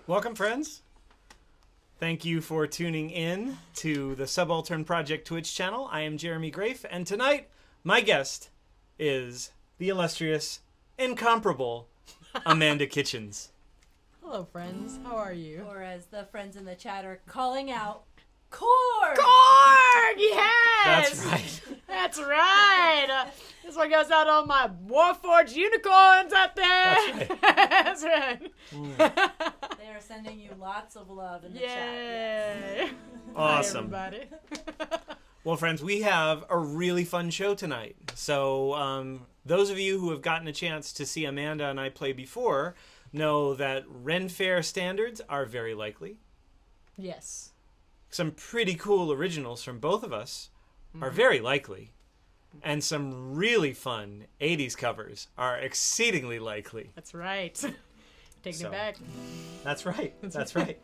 Welcome, friends. Thank you for tuning in to the Subaltern Project Twitch channel. I am Jeremy Grafe, and tonight my guest is the illustrious, incomparable Amanda Kitchens. Hello, friends. How are you? Or as the friends in the chat are calling out, Cord! Cord! Yes! That's right. That's right. This one goes out on my Warforged unicorns out there. That's right. They are sending you lots of love in the chat. Yay! Awesome. Hi, everybody. Well, friends, we have a really fun show tonight. So those of you who have gotten a chance to see Amanda and I play before know that Ren Faire standards are very likely. Yes. Some pretty cool originals from both of us are very likely. And some really fun 80s covers are exceedingly likely. That's right. Taking it back. That's right. That's right.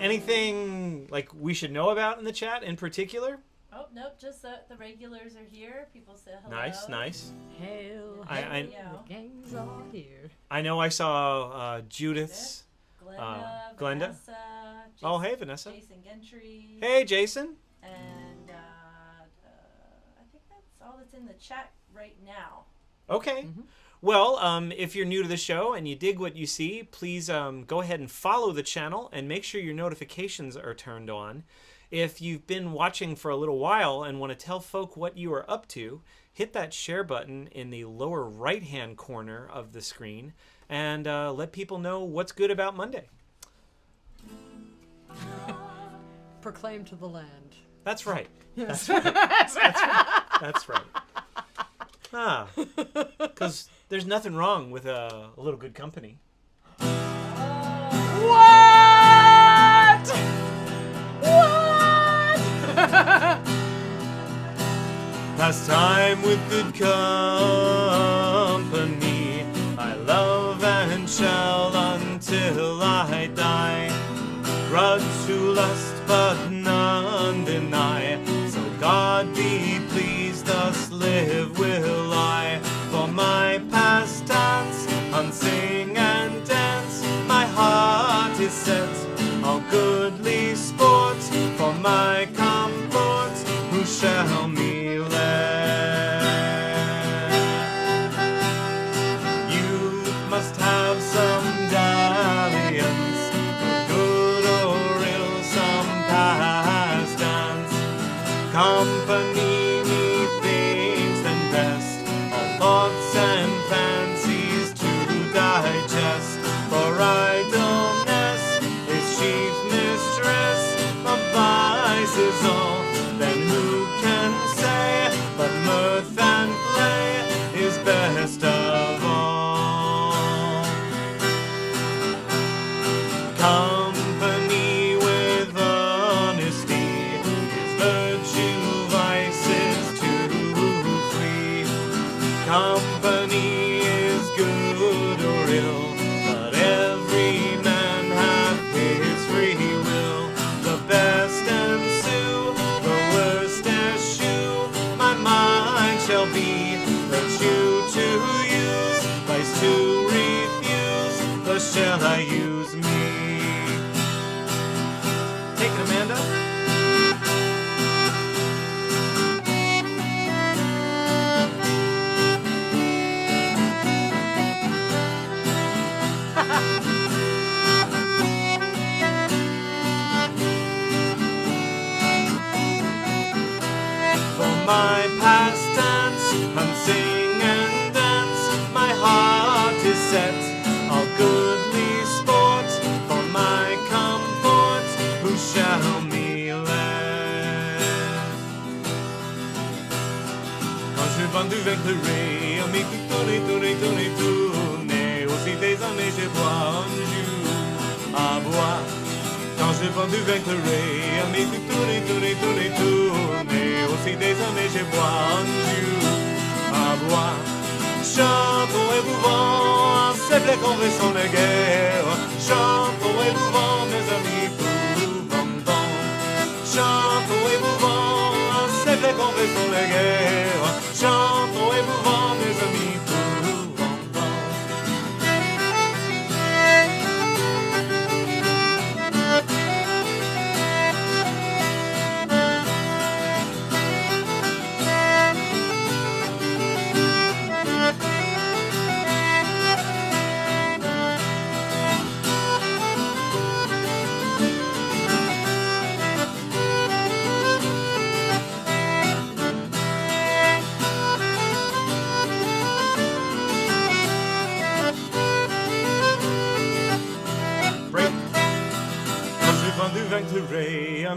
Anything like we should know about in the chat in particular? Oh, nope, just the regulars are here. People say hello. Nice. Hail, I the gang's all here. I know I saw Judith's. Glenda. Vanessa. Jason, Oh, hey, Vanessa. Jason Gentry. Hey, Jason. And I think that's all that's in the chat right now. Okay. Well, if you're new to the show and you dig what you see, please go ahead and follow the channel and make sure your notifications are turned on. If you've been watching for a little while and want to tell folk what you are up to, hit that share button in the lower right-hand corner of the screen and let people know what's good about Monday. Proclaim to the land. That's right. Yes. That's right. Ah, because there's nothing wrong with a little good company. What? Pastime with good company, I love and shall until I die. Grudge who lust but none deny, so God be pleased thus live will I. For my pastimes, on sing and dance, my heart is set on goodly sport. For my comfort, who shall me let? Youth must have some dalliance, for good or ill some pastimes. Company methinks then best, all thoughts and fancies to digest. For idleness is chief mistress of vices all. Then who can say but mirth and play is best of all? Company with honesty is virtue, vices to flee. Company is good or ill, but every man hath his free will. The best ensue, the worst eschew. My mind shall be virtue to use, vice to refuse. Thus shall I use me. Take it, Amanda. For my pastimes, and sing and dance, my heart is set on goodly sport. For my comfort, who shall me let? Quand je vendu avec le ré, on m'écoute tourner, aussi des années je bois un jour à bois. Quand je vendu avec le ré, on m'écoute tourner, aussi des années je bois un jour à bois. Chantons et mouvant, c'est vrai qu'on veut son guerre. Chantons et mouvant, mes amis, pour bon. Chantons et mouvant, c'est vrai qu'on veut son guerre. Chantons et mouvant, mes amis, pour bon.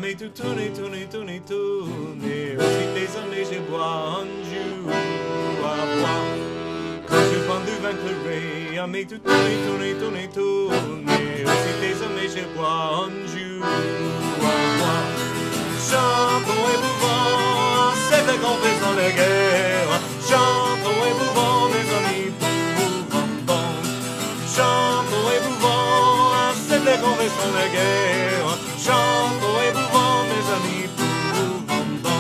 Aimé tout tourner, tourner, tourner, tourner. Aussi des années j'ai bois un jour à bois. Quand je prends du vin clairé, aimé tout tourner, tourner, tourner, tourner. Aussi des années j'ai bois un jour à bois. Chantons et bouvons, c'est le grand faisant la guerre. Chantons et bouvons, mes amis, bouvons bon. Chantons et bouvons, c'est le grand faisant la guerre. Chantons et bouvons, mes amis, bouvons bon.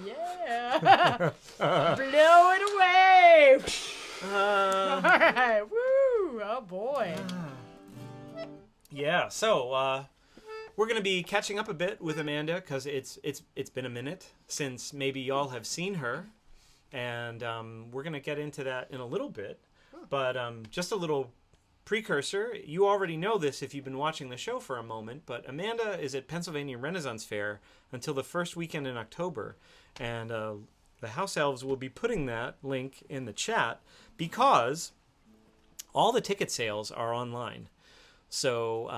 Yeah. Blow it away. All right. Woo. Oh boy. Yeah, so we're gonna be catching up a bit with Amanda because it's been a minute since maybe y'all have seen her, and we're gonna get into that in a little bit. But just a little precursor. You already know this if you've been watching the show for a moment, but Amanda is at Pennsylvania Renaissance Faire until the first weekend in October, and the House Elves will be putting that link in the chat because all the ticket sales are online. So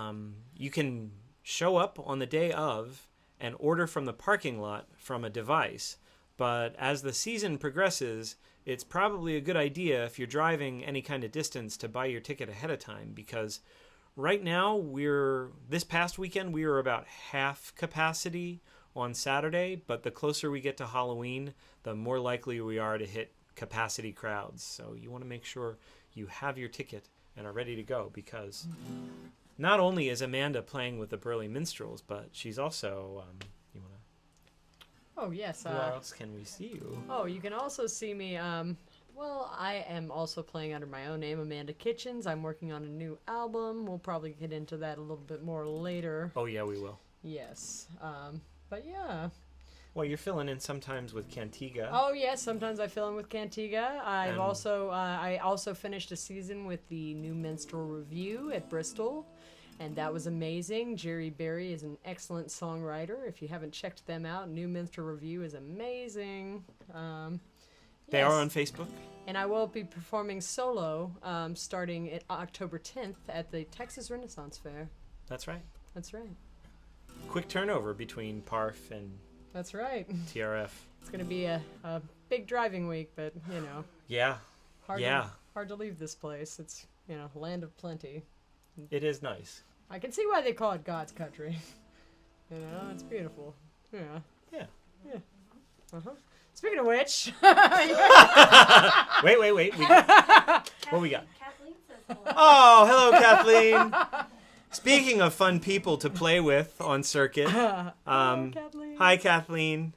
you can show up on the day of and order from the parking lot from a device. But as the season progresses, it's probably a good idea if you're driving any kind of distance to buy your ticket ahead of time, because right now this past weekend we were about half capacity on Saturday, but the closer we get to Halloween, the more likely we are to hit capacity crowds. So you want to make sure you have your ticket and are ready to go, because not only is Amanda playing with the Burley Minstrels, but she's also, you want to... Oh, yes. Where else can we see you? Oh, you can also see me, well, I am also playing under my own name, Amanda Kitchens. I'm working on a new album. We'll probably get into that a little bit more later. Oh, yeah, we will. Yes. But yeah. Well, you're filling in sometimes with Cantiga. Oh yes, sometimes I fill in with Cantiga. I also finished a season with the New Minstrel Review at Bristol, and that was amazing. Jerry Berry is an excellent songwriter. If you haven't checked them out, New Minstrel Review is amazing. They are on Facebook. And I will be performing solo starting at October 10th at the Texas Renaissance Faire. That's right. That's right. Quick turnover between PARF and That's right. TRF. It's going to be a big driving week, but, you know. Yeah. Hard to leave this place. It's, you know, land of plenty. It is nice. I can see why they call it God's country. You know, it's beautiful. Yeah. Yeah. Yeah. Uh-huh. Speaking of which. Wait. What we got? Kathleen says hello. Oh, hello, Kathleen. Speaking of fun people to play with on circuit. Kathleen. Hi, Kathleen.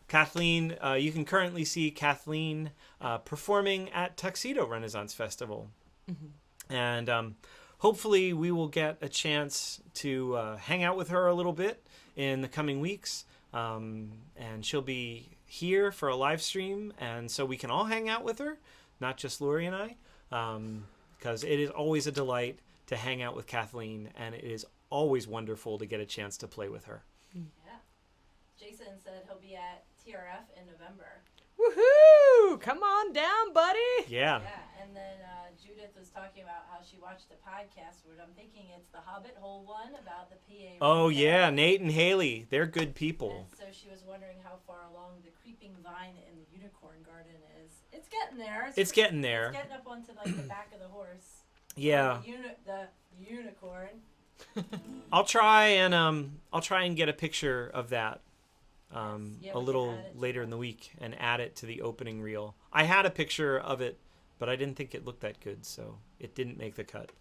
Kathleen, you can currently see Kathleen performing at Tuxedo Renaissance Festival. Mm-hmm. And hopefully we will get a chance to hang out with her a little bit in the coming weeks. And she'll be here for a live stream, and so we can all hang out with her, not just Lori and I, because it is always a delight to hang out with Kathleen, and it is always wonderful to get a chance to play with her. Yeah. Jason said he'll be at TRF in November. Woohoo! Come on down, buddy. Yeah. Yeah, and then Judith was talking about how she watched the podcast, which I'm thinking it's the Hobbit Hole one about the PA. Oh, yeah, Nate and Haley. They're good people. And so she was wondering how far along the creeping vine in the unicorn garden is. It's getting there. It's getting there. It's getting up onto like the back of the horse. Yeah. The unicorn. I'll try and get a picture of that a little later in the week and add it to the opening reel. I had a picture of it, but I didn't think it looked that good, so it didn't make the cut.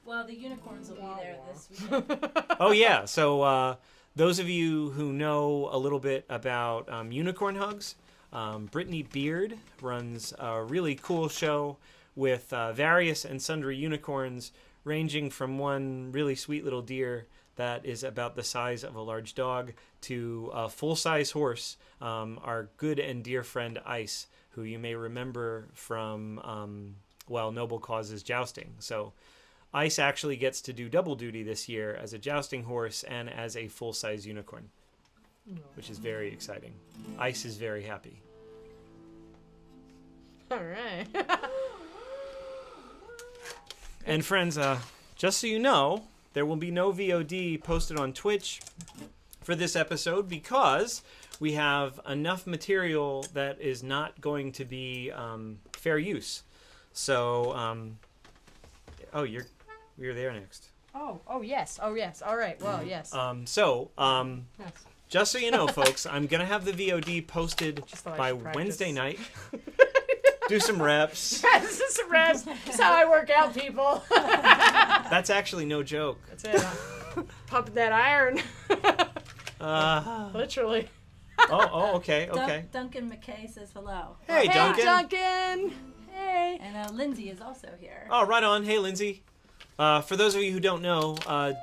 Well, the unicorns will be there this weekend. Oh, yeah. So those of you who know a little bit about unicorn hugs, Brittany Beard runs a really cool show with various and sundry unicorns, ranging from one really sweet little deer that is about the size of a large dog to a full-size horse, our good and dear friend Ice, who you may remember from, Noble Causes Jousting. So Ice actually gets to do double duty this year as a jousting horse and as a full-size unicorn, which is very exciting. Ice is very happy. All right. And friends, just so you know, there will be no VOD posted on Twitch for this episode because we have enough material that is not going to be fair use. So, you're there next. Oh yes. All right. Well, yes. Yes. Just so you know, folks, I'm gonna have the VOD posted by Wednesday night. Do some reps. This is some reps. That's how I work out, people. That's actually no joke. That's it. Pumping that iron. Literally. Okay. Duncan McKay says hello. Hey, Duncan. Duncan. Hey. And Lindsay is also here. Oh, right on. Hey, Lindsay. For those of you who don't know,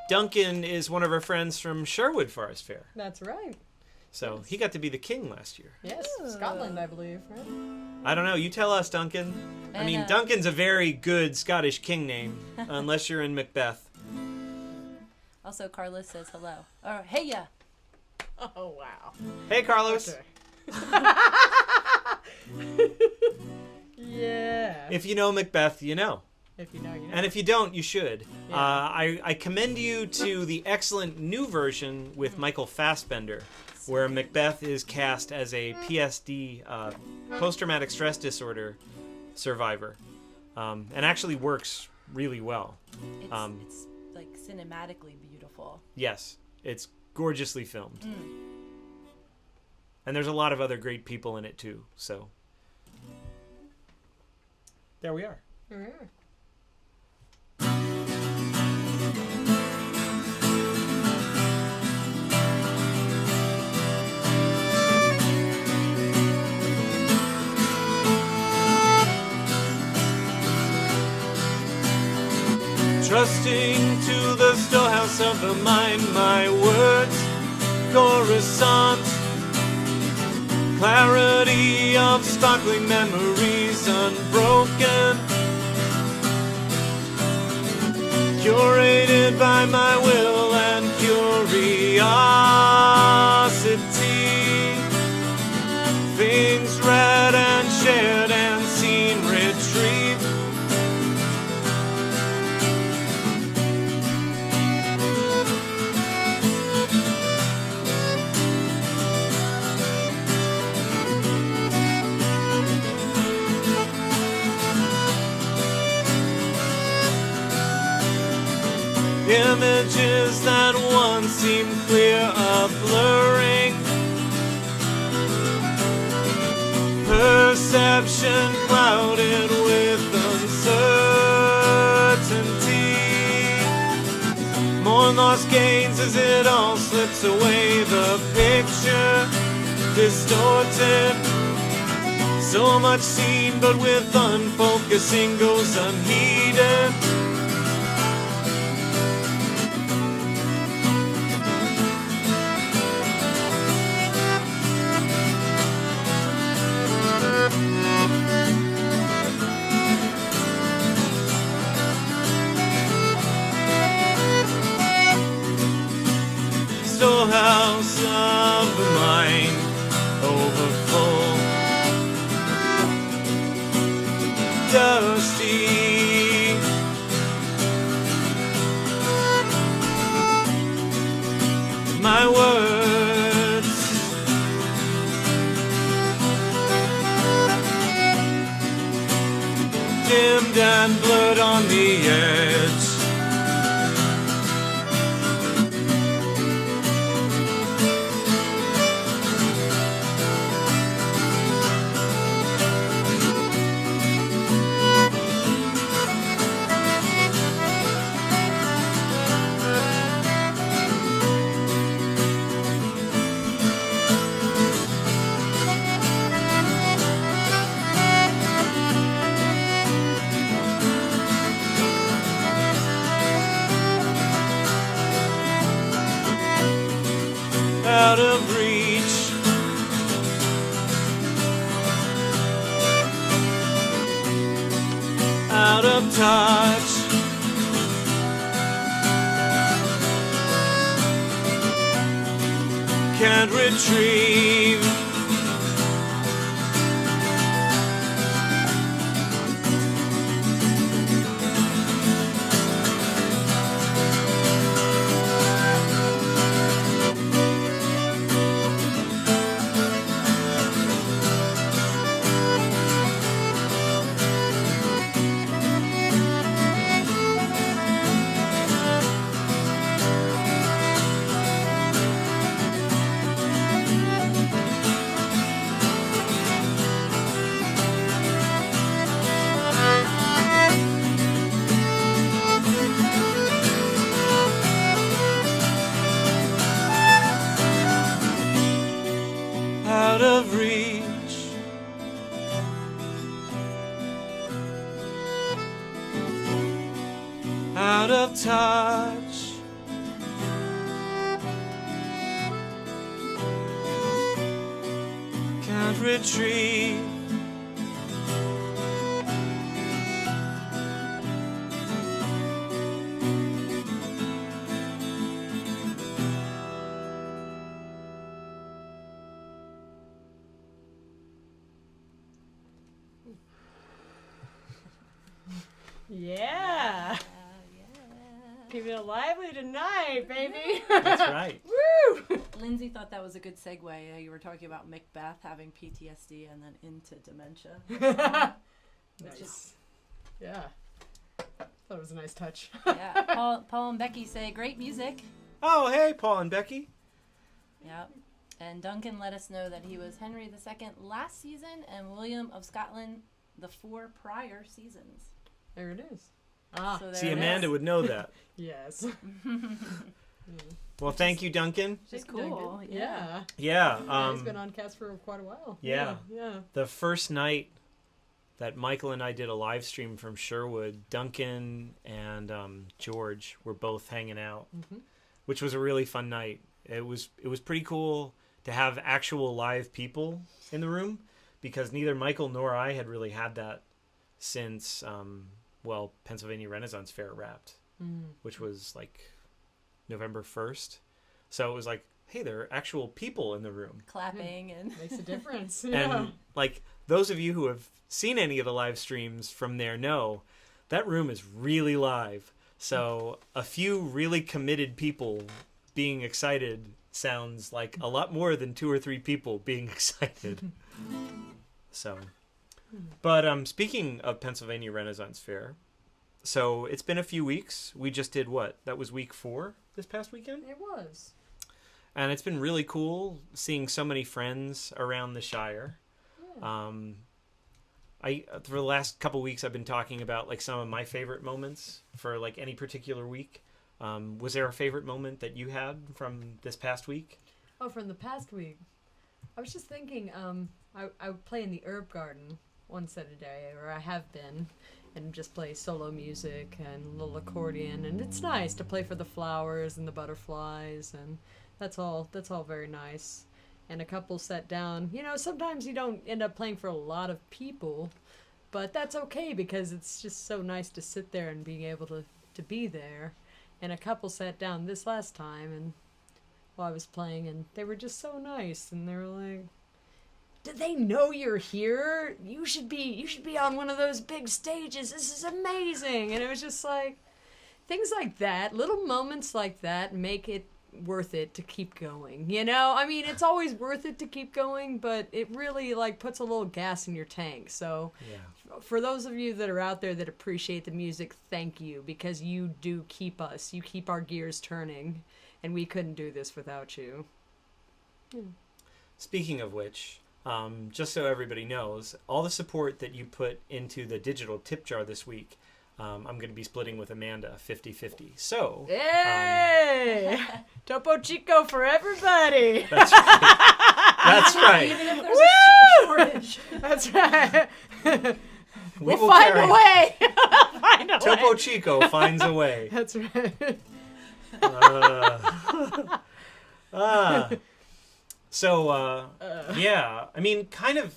Duncan is one of our friends from Sherwood Forest Fair. That's right. So he got to be the king last year. Yes, Scotland, I believe, right? I don't know. You tell us, Duncan. I mean, Duncan's a very good Scottish king name, unless you're in Macbeth. Also, Carlos says hello. Or, hey, ya. Oh, wow. Hey, Carlos. Okay. Yeah. If you know Macbeth, you know. If you know, you know. And if you don't, you should. Yeah. I commend you to the excellent new version with Michael Fassbender, where Macbeth is cast as a PSD, post-traumatic stress disorder survivor, and actually works really well. It's like cinematically beautiful. Yes, it's gorgeously filmed. And there's a lot of other great people in it too, so there we are. Trusting to the storehouse of the mind, my words coruscant. Clarity of sparkling memories unbroken. Curated by my will and curiosity. Things read and shared and seen retrieved. Images that once seemed clear are blurring. Perception clouded with uncertainty. More lost gains as it all slips away. The picture distorted. So much seen, but with unfocusing goes unheeded. Storehouse of the mind, overfull, dusty. My words dimmed and blurred on the edge. Out of reach, out of touch, can't retrieve retrieve. Yeah. Keeping it lively tonight, baby. That's right. Woo! Lindsay thought that was a good segue. You were talking about Macbeth having PTSD and then into dementia. Nice. Yeah. Thought it was a nice touch. Yeah. Paul and Becky say great music. Oh, hey, Paul and Becky. Yep. And Duncan let us know that he was Henry II last season and William of Scotland the 4 prior seasons. There it is. Ah. So See, Amanda would know that. Yes. Well, thank you, Duncan. Which is cool. Yeah. Yeah. He's been on cast for quite a while. Yeah. Yeah. The first night that Michael and I did a live stream from Sherwood, Duncan and George were both hanging out, which was a really fun night. It was pretty cool to have actual live people in the room because neither Michael nor I had really had that since Pennsylvania Renaissance Faire wrapped, which was like November 1st. So it was like, hey, there are actual people in the room. Clapping and makes a difference. Yeah. And like those of you who have seen any of the live streams from there know that room is really live. So a few really committed people being excited sounds like a lot more than 2 or 3 people being excited. So, but speaking of Pennsylvania Renaissance Faire, so it's been a few weeks. We just did what? That was week 4 this past weekend? It was. And it's been really cool seeing so many friends around the Shire. Yeah. For the last couple weeks, I've been talking about like some of my favorite moments for like any particular week. Was there a favorite moment that you had from this past week? Oh, from the past week. I was just thinking, I would play in the herb garden one set a day, or I have been, and just play solo music and a little accordion, and it's nice to play for the flowers and the butterflies, and that's all very nice. And a couple sat down. You know, sometimes you don't end up playing for a lot of people, but that's okay because it's just so nice to sit there and being able to be there. And a couple sat down this last time and while I was playing, and they were just so nice, and they were like, "Did they know you're here? You should be on one of those big stages. This is amazing." And it was just like things like that, little moments like that make it worth it to keep going. You know, I mean, it's always worth it to keep going, but it really like puts a little gas in your tank. So Yeah. for those of you that are out there that appreciate the music, thank you, because you do keep our gears turning, and we couldn't do this without you. Speaking of which, just so everybody knows, all the support that you put into the digital tip jar this week, I'm going to be splitting with Amanda 50-50. So, Hey! Topo Chico for everybody! that's right. That's right. even if there's a shortage. That's right. We We'll will find carry- a way. Find a Topo way. Chico finds a way. That's right. Yeah, I mean, kind of,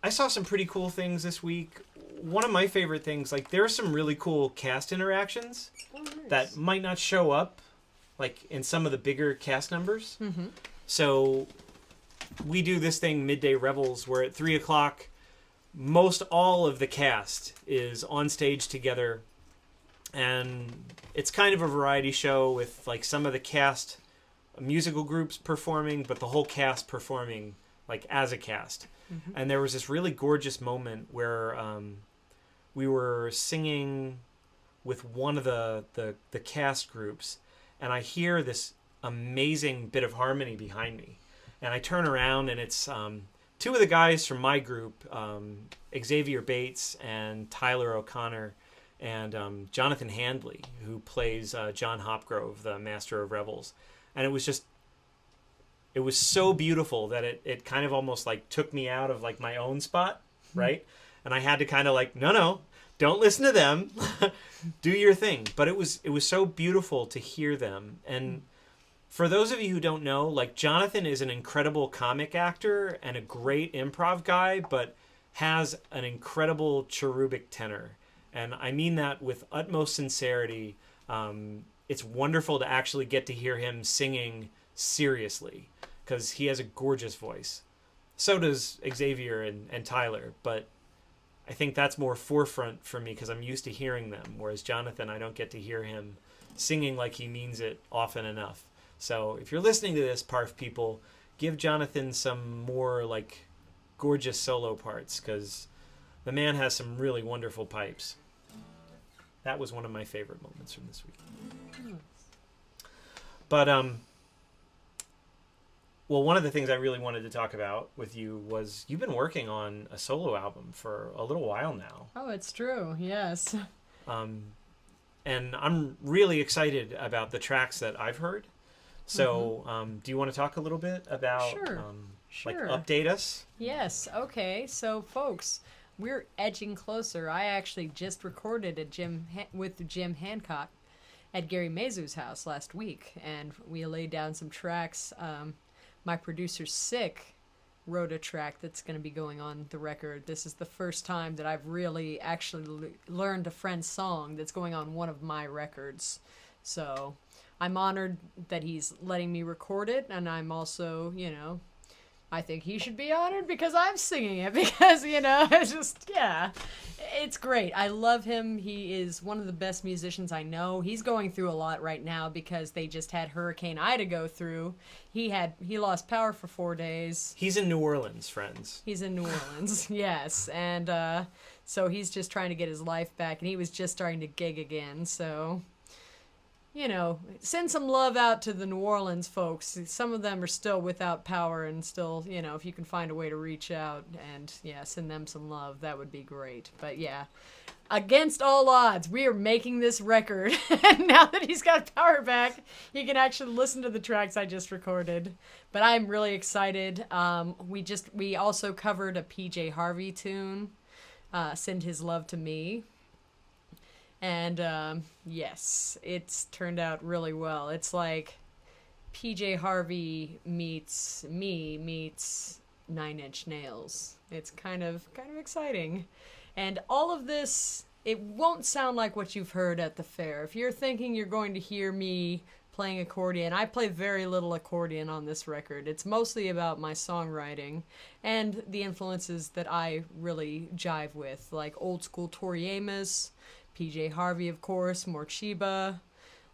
I saw some pretty cool things this week. One of my favorite things, like, there are some really cool cast interactions that might not show up, like, in some of the bigger cast numbers. Mm-hmm. So, we do this thing, Midday Revels, where at 3 o'clock, most all of the cast is on stage together, and it's kind of a variety show with, like, some of the cast musical groups performing, but the whole cast performing, like, as a cast. Mm-hmm. And there was this really gorgeous moment where we were singing with one of the cast groups, and I hear this amazing bit of harmony behind me. And I turn around, and it's 2 of the guys from my group, Xavier Bates and Tyler O'Connor, and Jonathan Handley, who plays John Hopgrove, the Master of Revels. And it was so beautiful that it kind of almost like took me out of like my own spot, right? And I had to kind of like, no, don't listen to them, do your thing. But it was so beautiful to hear them. And for those of you who don't know, like, Jonathan is an incredible comic actor and a great improv guy, but has an incredible cherubic tenor. And I mean that with utmost sincerity. It's wonderful to actually get to hear him singing seriously, because he has a gorgeous voice. So does Xavier and Tyler, but I think that's more forefront for me because I'm used to hearing them, whereas Jonathan, I don't get to hear him singing like he means it often enough. So if you're listening to this, Parf people, give Jonathan some more, like, gorgeous solo parts, because the man has some really wonderful pipes. That was one of my favorite moments from this week. But, well, one of the things I really wanted to talk about with you was you've been working on a solo album for a little while now. Oh, it's true. Yes. And I'm really excited about the tracks that I've heard. So, do you want to talk a little bit about, Sure. like, update us? Yes. Okay. So, folks, we're edging closer. I actually just recorded with Jim Hancock at Gary Mezu's house last week, and we laid down some tracks. My producer, Sick, wrote a track that's going to be going on the record. This is the first time that I've really actually learned a friend's song that's going on one of my records. So I'm honored that he's letting me record it, and I'm also, I think he should be honored because I'm singing it, because, it's just, yeah, it's great. I love him. He is one of the best musicians I know. He's going through a lot right now because they just had Hurricane Ida go through. He lost power for 4 days. He's in New Orleans, friends. He's in New Orleans, yes. And so he's just trying to get his life back, and he was just starting to gig again, so... send some love out to the New Orleans folks. Some of them are still without power, and still, if you can find a way to reach out and, send them some love, that would be great. But, yeah, against all odds, we are making this record. And now that he's got power back, he can actually listen to the tracks I just recorded. But I'm really excited. We also covered a PJ Harvey tune, Send His Love to Me. And, yes, it's turned out really well. It's like PJ Harvey meets me meets Nine Inch Nails. It's kind of exciting. And all of this, it won't sound like what you've heard at the fair. If you're thinking you're going to hear me playing accordion, I play very little accordion on this record. It's mostly about my songwriting and the influences that I really jive with, like old school Tori Amos, PJ Harvey, of course, Morchiba,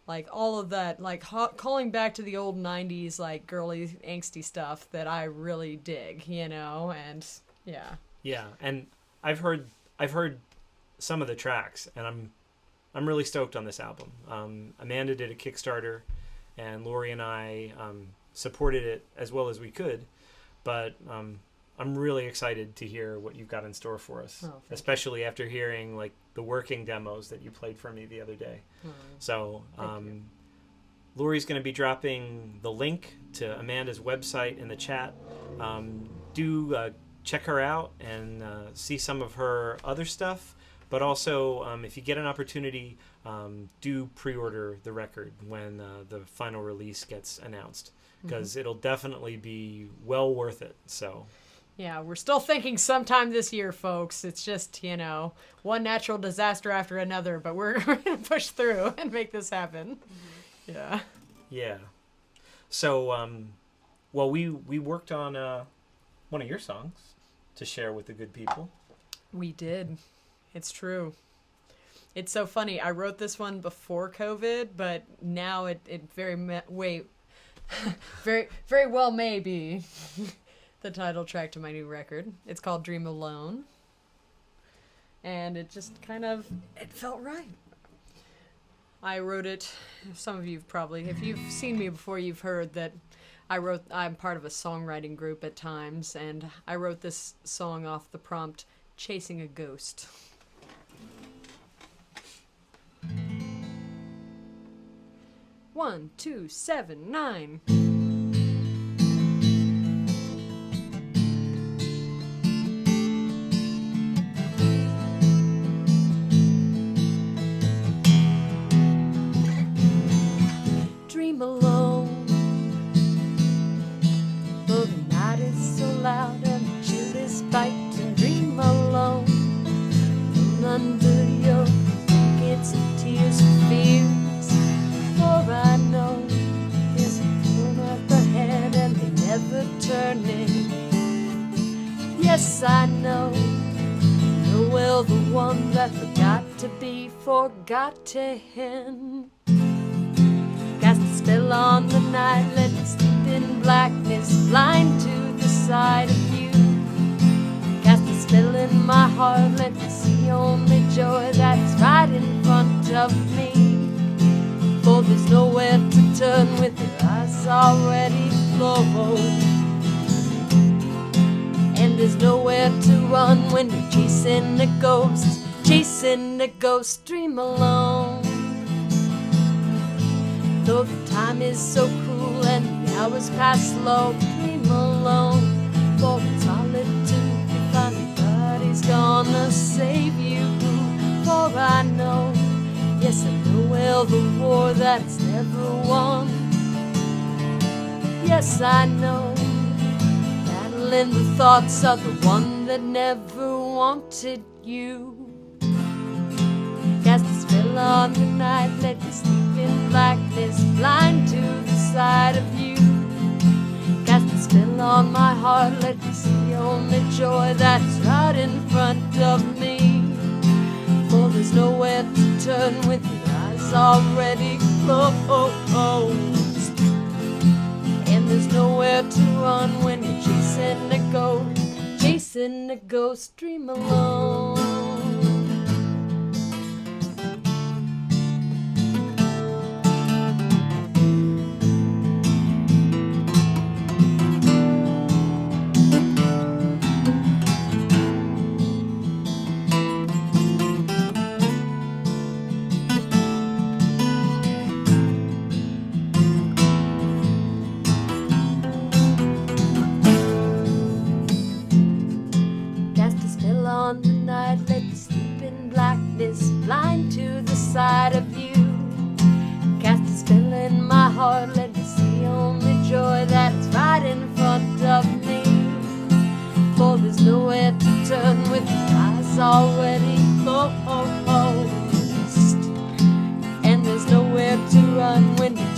like all of that, like calling back to the old 90s, like girly, angsty stuff that I really dig, and yeah. Yeah, and I've heard some of the tracks, and I'm really stoked on this album. Amanda did a Kickstarter, and Lori and I supported it as well as we could, but I'm really excited to hear what you've got in store for us, especially after hearing like the working demos that you played for me the other day. So Lori's going to be dropping the link to Amanda's website in the chat. Do check her out and see some of her other stuff. But also, if you get an opportunity, do pre-order the record when the final release gets announced, because it'll definitely be well worth it. So. Yeah, we're still thinking sometime this year, folks. It's just, one natural disaster after another, but we're going to push through and make this happen. Yeah. Yeah. So, well, we worked on one of your songs to share with the good people. We did. It's true. It's so funny. I wrote this one before COVID, but now it very well may be the title track to my new record. It's called Dream Alone. And it just it felt right. I wrote it, some of you probably, if you've seen me before, you've heard that I'm part of a songwriting group at times, and I wrote this song off the prompt, Chasing a Ghost. One, 2, 7, 9. Dream alone Yes, I know. Know well the one that forgot to be forgotten. Cast a spell on the night, let me sleep in blackness, blind to the sight of you. Cast a spell in my heart, let me see only joy that's right in front of me. For there's nowhere to turn with your eyes already closed. And there's nowhere to run when you're chasing a ghost, dream alone. Though the time is so cruel and the hours pass slow, dream alone. For in solitude you find nobody's gonna save you. For I know, yes I know well the war that's never won. Yes I know, battling the thoughts of the one that never wanted you. Cast a spell on the night, let me sleep in blackness, blind to the sight of you. Cast a spell on my heart, let me see only joy that's right in front of me. For there's nowhere to turn with your eyes already closed. And there's nowhere to run when you're chasing a ghost, dream alone. On the night, let me sleep in blackness, blind to the sight of you. Cast a spell in my heart, let me see only joy that's right in front of me. For there's nowhere to turn with your eyes already closed. And there's nowhere to run when you're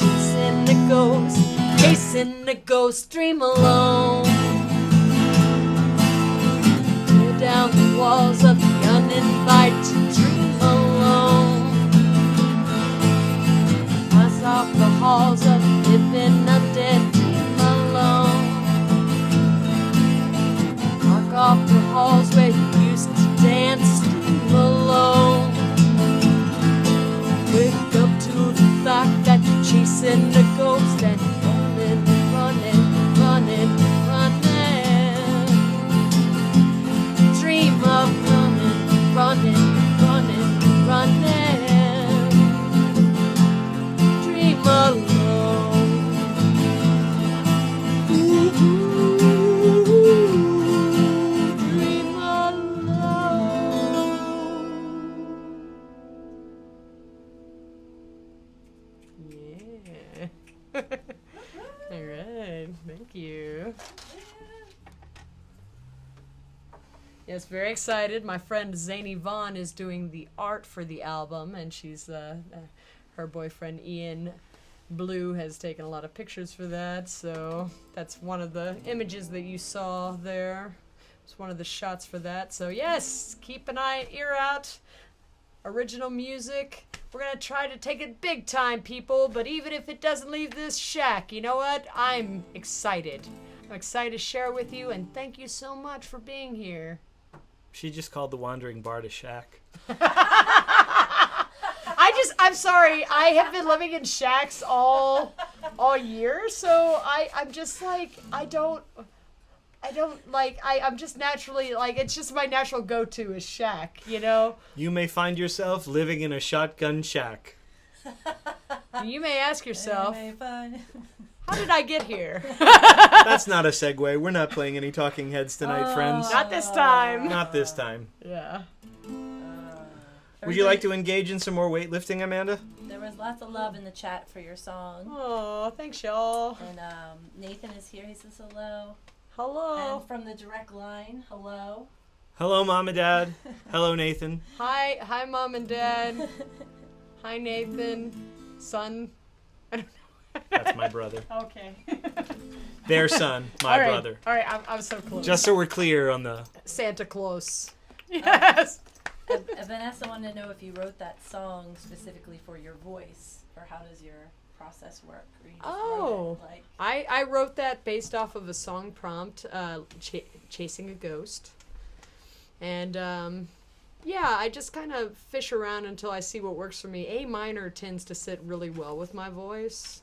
chasing a ghost, dream alone. Down the walls of the uninvited, dream alone. Pass off the halls of the living undead, dream alone. Mark off the halls where you used to dance, dream alone. Wake up to the fact that you're chasing a ghost and running, running, running, running. Dream of running, running, running, running. Dream alone. Ooh, dream alone. Yeah. All right. Thank you. Yes, very excited. My friend Zany Vaughn is doing the art for the album, and she's her boyfriend Ian Blue has taken a lot of pictures for that. So that's one of the images that you saw there. It's one of the shots for that. So yes, keep an ear out. Original music. We're gonna try to take it big time, people. But even if it doesn't leave this shack, you know what? I'm excited. I'm excited to share with you, and thank you so much for being here. She just called the Wandering Bard a shack. I'm sorry. I have been living in shacks all year, so I'm just like, I'm just naturally, like, it's just my natural go-to is shack, you know? You may find yourself living in a shotgun shack. You may ask yourself, how did I get here? That's not a segue. We're not playing any Talking Heads tonight, friends. Not this time. Not this time. Yeah. Would you like to engage in some more weightlifting, Amanda? There was lots of love in the chat for your song. Oh, thanks, y'all. And Nathan is here. He says hello. Hello. And from the direct line, hello. Hello, Mom and Dad. Hello, Nathan. Hi, Mom and Dad. Hi, Nathan. Son. I don't know. That's my brother. Okay. Their son, my brother. All right, I'm so close. Just so we're clear on the... Santa Claus. Yes. Vanessa wanted to know if you wrote that song specifically for your voice, or how does your process work? Or you just wrote it, like... I wrote that based off of a song prompt, Chasing a Ghost. And, yeah, I just kind of fish around until I see what works for me. A minor tends to sit really well with my voice.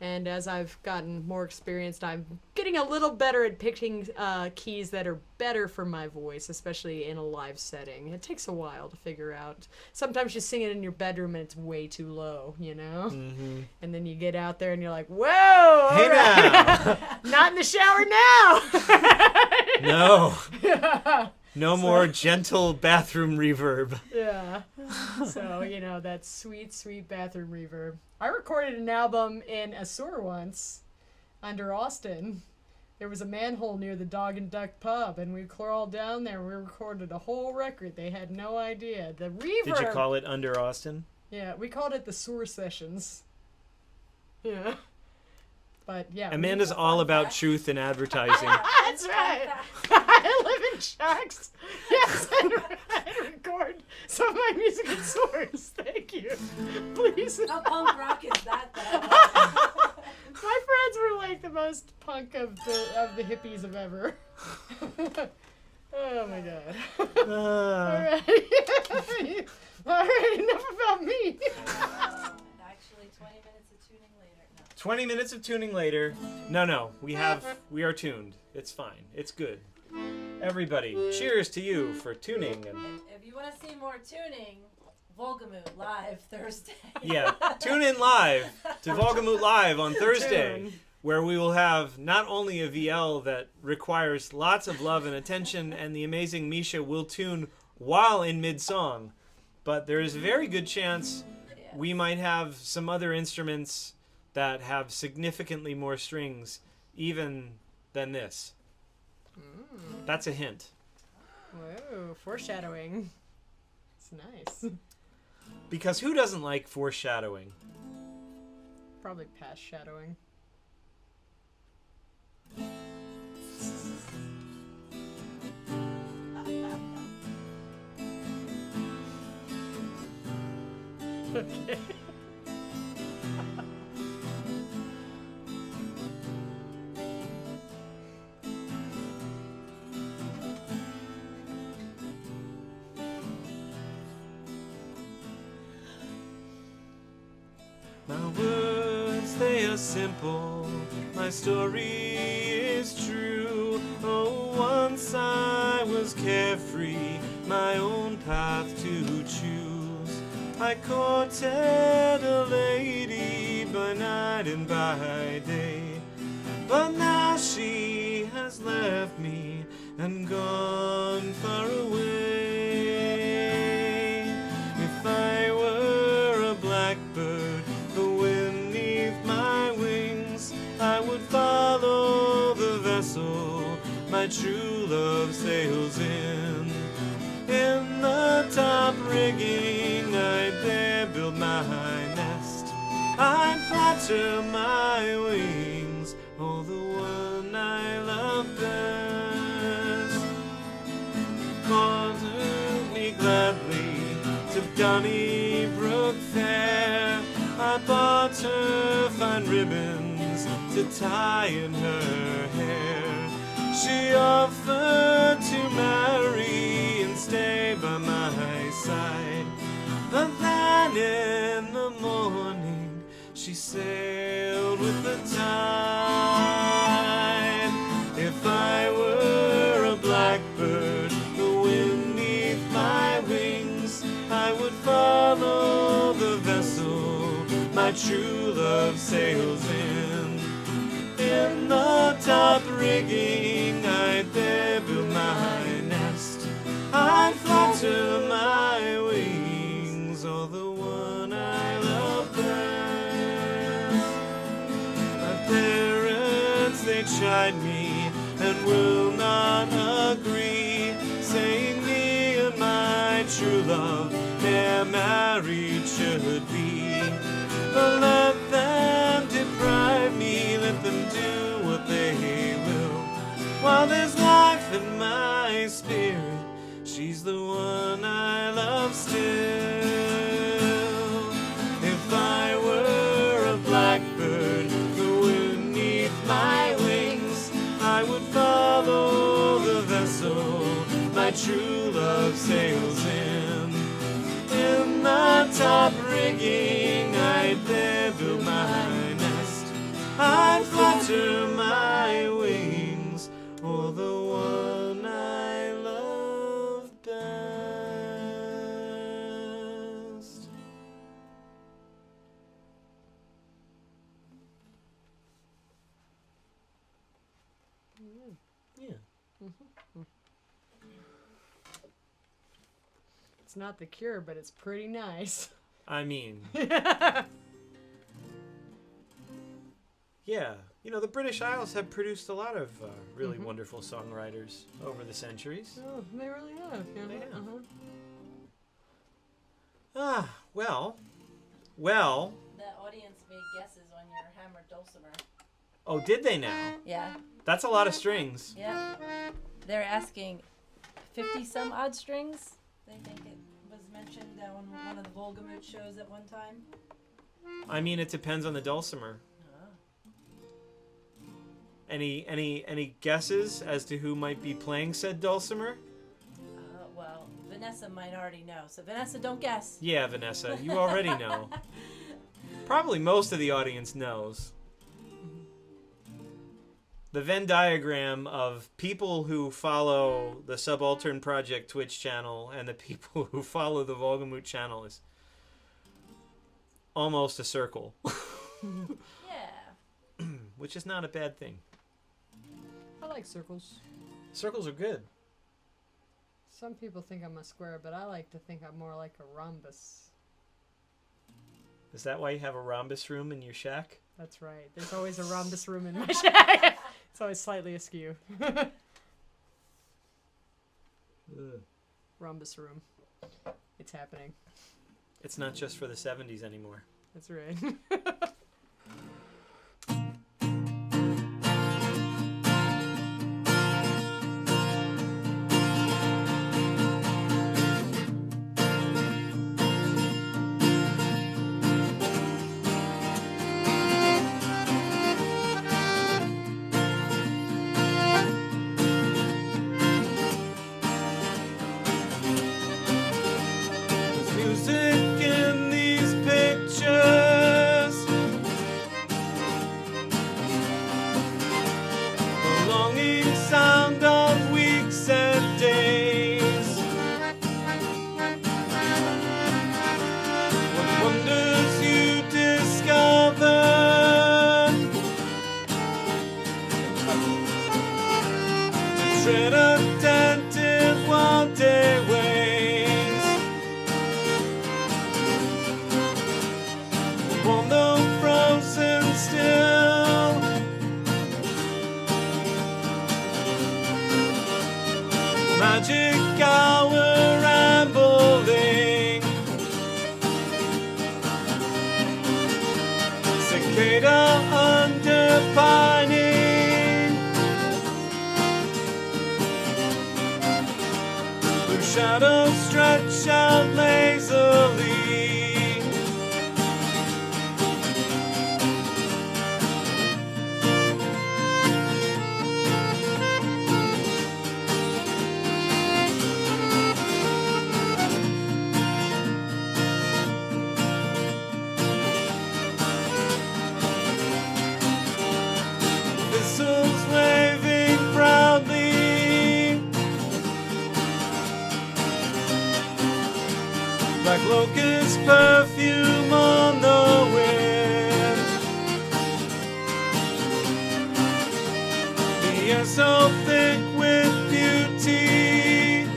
And as I've gotten more experienced, I'm getting a little better at picking keys that are better for my voice, especially in a live setting. It takes a while to figure out. Sometimes you sing it in your bedroom and it's way too low, you know? Mm-hmm. And then you get out there and you're like, whoa! Hey now! Not in the shower now! No. No more gentle bathroom reverb. Yeah. So, that sweet, sweet bathroom reverb. I recorded an album in a sewer once under Austin. There was a manhole near the Dog and Duck pub, and we crawled down there and we recorded a whole record. They had no idea. The reverb... Did you call it Under Austin? Yeah, we called it the Sewer Sessions. Yeah. But, yeah. Amanda's all about truth in advertising. That's right. I live in shacks. Yes, I record some of my music in sewers. Thank you. Please. How punk rock is that, though? My friends were like the most punk of the hippies of ever. Oh my god. All right, enough about me. Actually, 20 minutes of tuning later. No. 20 minutes of tuning later. No, we are tuned. It's fine. It's good. Everybody, cheers to you for tuning. And if you want to see more tuning, Volgamoot live Thursday. Yeah, tune in live to Volgamoot Live on Thursday, where we will have not only a VL that requires lots of love and attention, and the amazing Misha will tune while in mid-song, but there is a very good chance we might have some other instruments that have significantly more strings even than this. That's a hint. Whoa, foreshadowing. It's nice. Because who doesn't like foreshadowing? Probably past shadowing. Okay. My words, they are simple. My story is true. Oh, once I was carefree, my own path to choose. I courted a lady by night and by day, but now she has left me and gone far away. If I were a blackbird, the wind neath my wings, I would follow the vessel my true love sails in. In the top rigging I'd there build my nest, I'd flatter my wings, oh, the one I love best. Ordered me gladly to Donnybrook Fair, I bought her fine ribbons to tie in her hair. She offered to marry and stay by my side, but then in the morning she sailed with the tide. If I were a blackbird, the wind neath my wings, I would follow the vessel my true love sails in. In the top rigging I'd there build my nest, I'd flatter my wings, oh, the one I love best. My parents, they chide me and will not agree, saying me and my true love their marriage should be. But let them deprive she's the one I love still. If I were a blackbird beneath my wings, I would follow the vessel my true love sails in. In the top rigging I'd there build my nest. I'd flutter my wings for the one I love best. Yeah. It's not The Cure, but it's pretty nice. I mean, yeah. You know, the British Isles have produced a lot of really wonderful songwriters over the centuries. Oh, they really have. Yeah. They have. Uh-huh. Well. The audience made guesses on your hammered dulcimer. Oh, did they now? Yeah. That's a lot of strings. Yeah. They're asking 50 some odd strings. They think it was mentioned on one of the Volgamute shows at one time. I mean, it depends on the dulcimer. Any guesses as to who might be playing said dulcimer? Well, Vanessa might already know. So Vanessa, don't guess. Yeah, Vanessa, you already know. Probably most of the audience knows. The Venn diagram of people who follow the Subaltern Project Twitch channel and the people who follow the Volgamute channel is almost a circle. Yeah. Which is not a bad thing. I like circles. Circles are good. Some people think I'm a square, but I like to think I'm more like a rhombus. Is that why you have a rhombus room in your shack? That's right. There's always a rhombus room in my shack. It's always slightly askew. Rhombus room. It's happening. It's not just for the 70s anymore. That's right. Magic hour rambling, cicada underpining, blue shadows stretch out lazily. Like locust perfume on the wind, the air so thick with beauty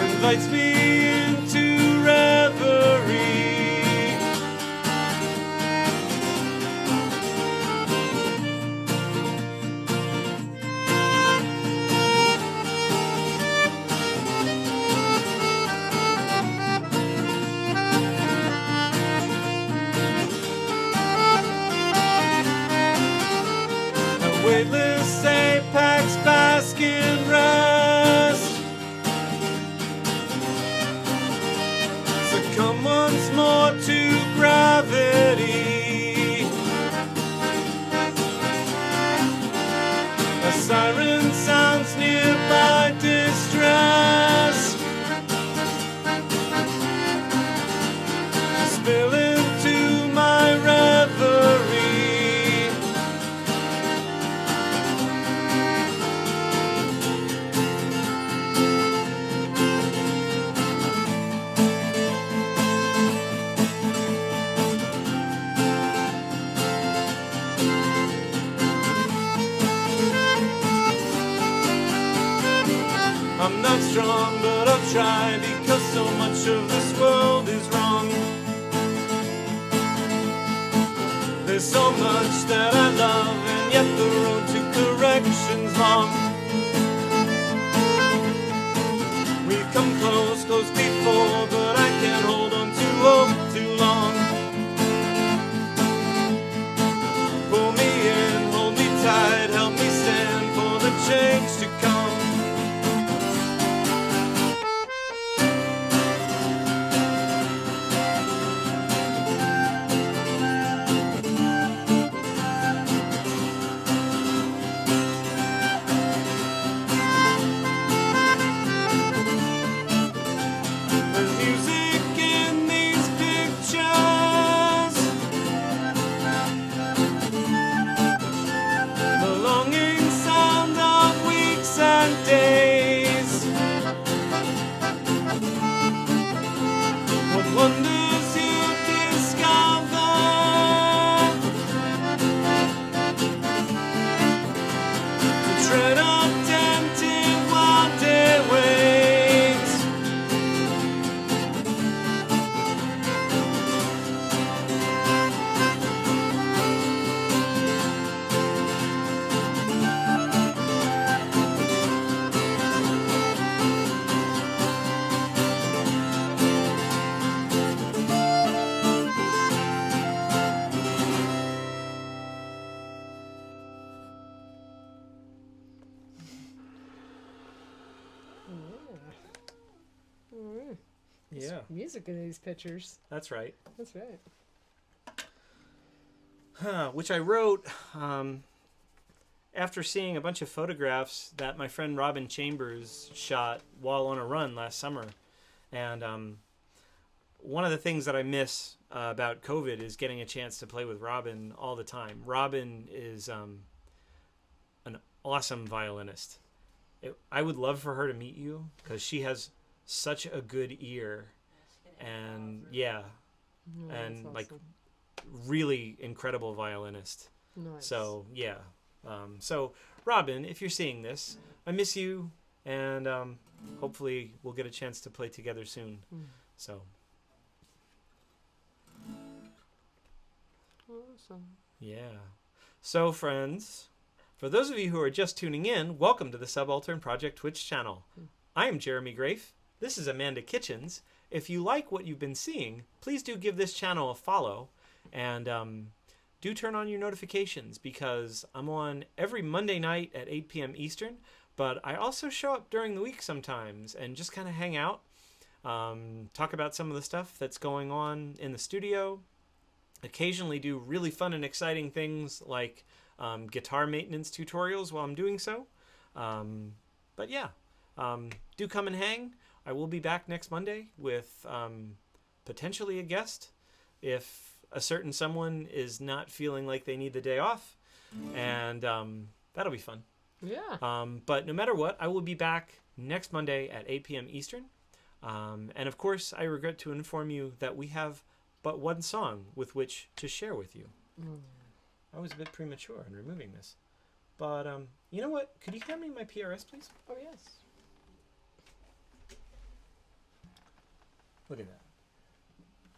invites me into reverie. Weightless apex can rest. Succumb once more to gravity. A siren sounds nearby distress. Spill into my reverie. I'm not strong, but I'll try, because so much of this world is wrong. There's so much that I love, and yet the road to correction's long. We've come close, close before, but I can't hold on to hope too long. Pull me in, hold me tight, help me stand for the change to come. Wonders you discover. To tread up tempting wild airways. Yeah, Music in these pictures. that's right. That's right. Which I wrote after seeing a bunch of photographs that my friend Robin Chambers shot while on a run last summer. And one of the things that I miss about COVID is getting a chance to play with Robin all the time. Robin is an awesome violinist. I would love for her to meet you, because she has such a good ear. And yeah, Oh, and that's like awesome. really incredible violinist. Nice. So yeah, so Robin, if you're seeing this, I miss you, and hopefully we'll get a chance to play together soon. So Awesome. yeah. So friends, for those of you who are just tuning in, welcome to the Subaltern Project Twitch channel. I am Jeremy Grafe. This is Amanda Kitchens. If you like what you've been seeing, please do give this channel a follow, and do turn on your notifications, because I'm on every Monday night at 8 p.m. Eastern, but I also show up during the week sometimes and just kind of hang out, talk about some of the stuff that's going on in the studio, occasionally do really fun and exciting things like guitar maintenance tutorials while I'm doing so. But yeah, do come and hang. I will be back next Monday with potentially a guest if a certain someone is not feeling like they need the day off, and that'll be fun. Yeah. But no matter what, I will be back next Monday at 8 p.m. Eastern. And of course, I regret to inform you that we have but one song with which to share with you. I was a bit premature in removing this. But you know what? Could you hand me my PRS, please? Oh, yes. Look at that.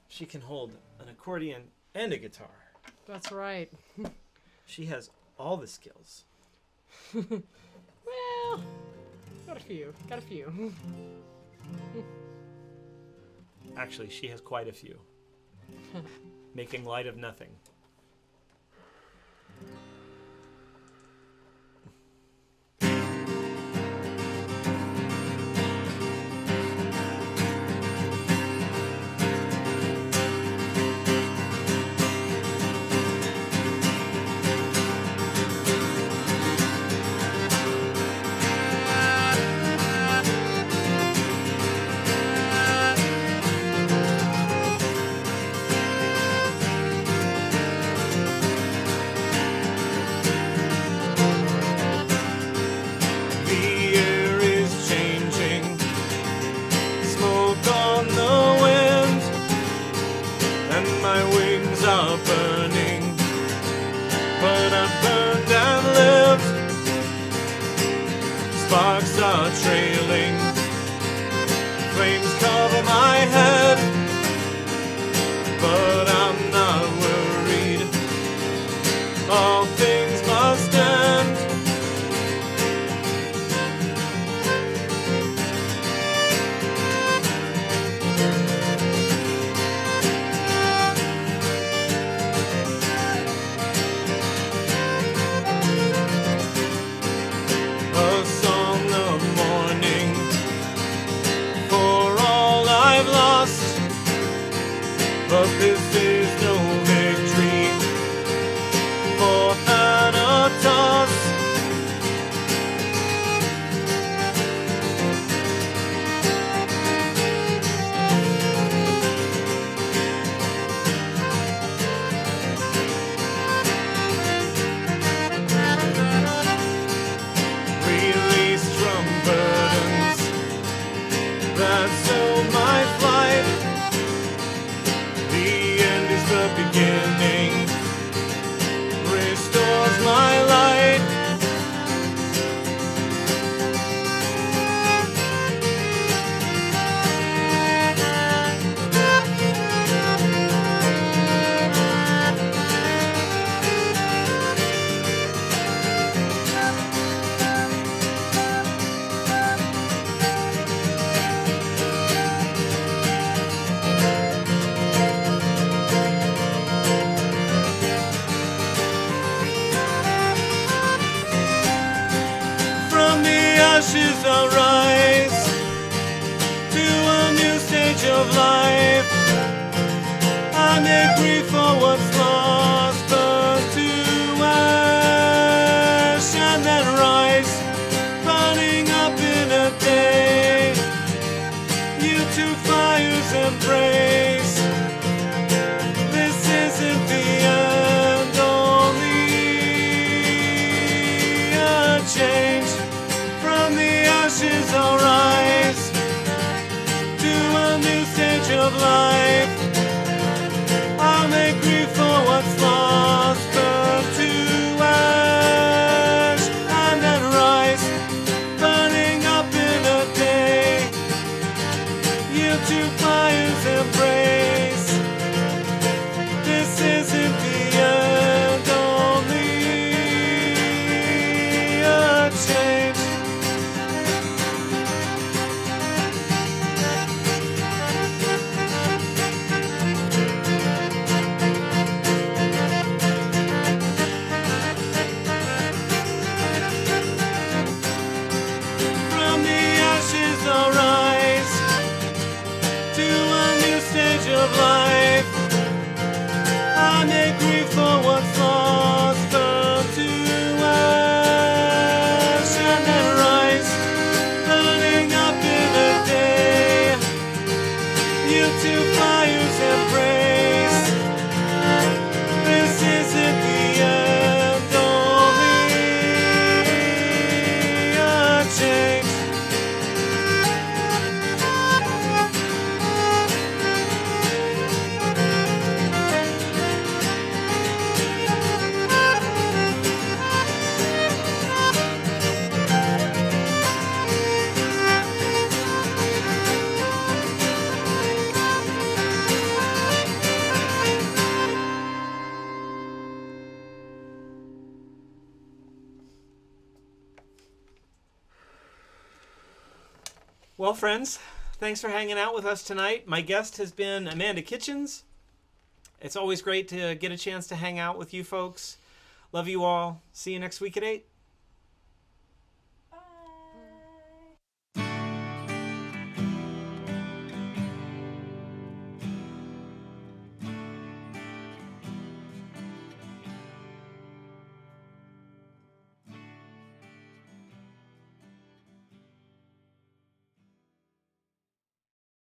She can hold an accordion and a guitar. That's right. She has all the skills. Well, got a few. Got a few. Actually, she has quite a few. Making light of nothing. my wings are burning, but I've burned and lived. Sparks are trailing, flames cover my head, but I'm not worried. All things must end. A song of mourning for all I've lost, but this is no victory for Thanatos. Released from burdens that sow my flight. The end is the beginning, restores my light. From the ashes I'll rise to a new stage of life. I may grieve for what's lost, burn to ash and then rise, burning up in a day. You two fires embrace. This isn't the end, only a change. From the ashes I'll rise to a new stage of life. I may grieve for what's lost, burn to ash and then rise, burning up in a day. You two fires embrace. This isn't the end, only a change. From the ashes I'll rise to a new stage of life. I may grieve for what's lost, burn to ash and then rise, burning up in a day. You two fires embrace. This isn't the end, only a change. Well, friends, thanks for hanging out with us tonight. My guest has been Amanda Kitchens. It's always great to get a chance to hang out with you folks. Love you all. See you next week at 8.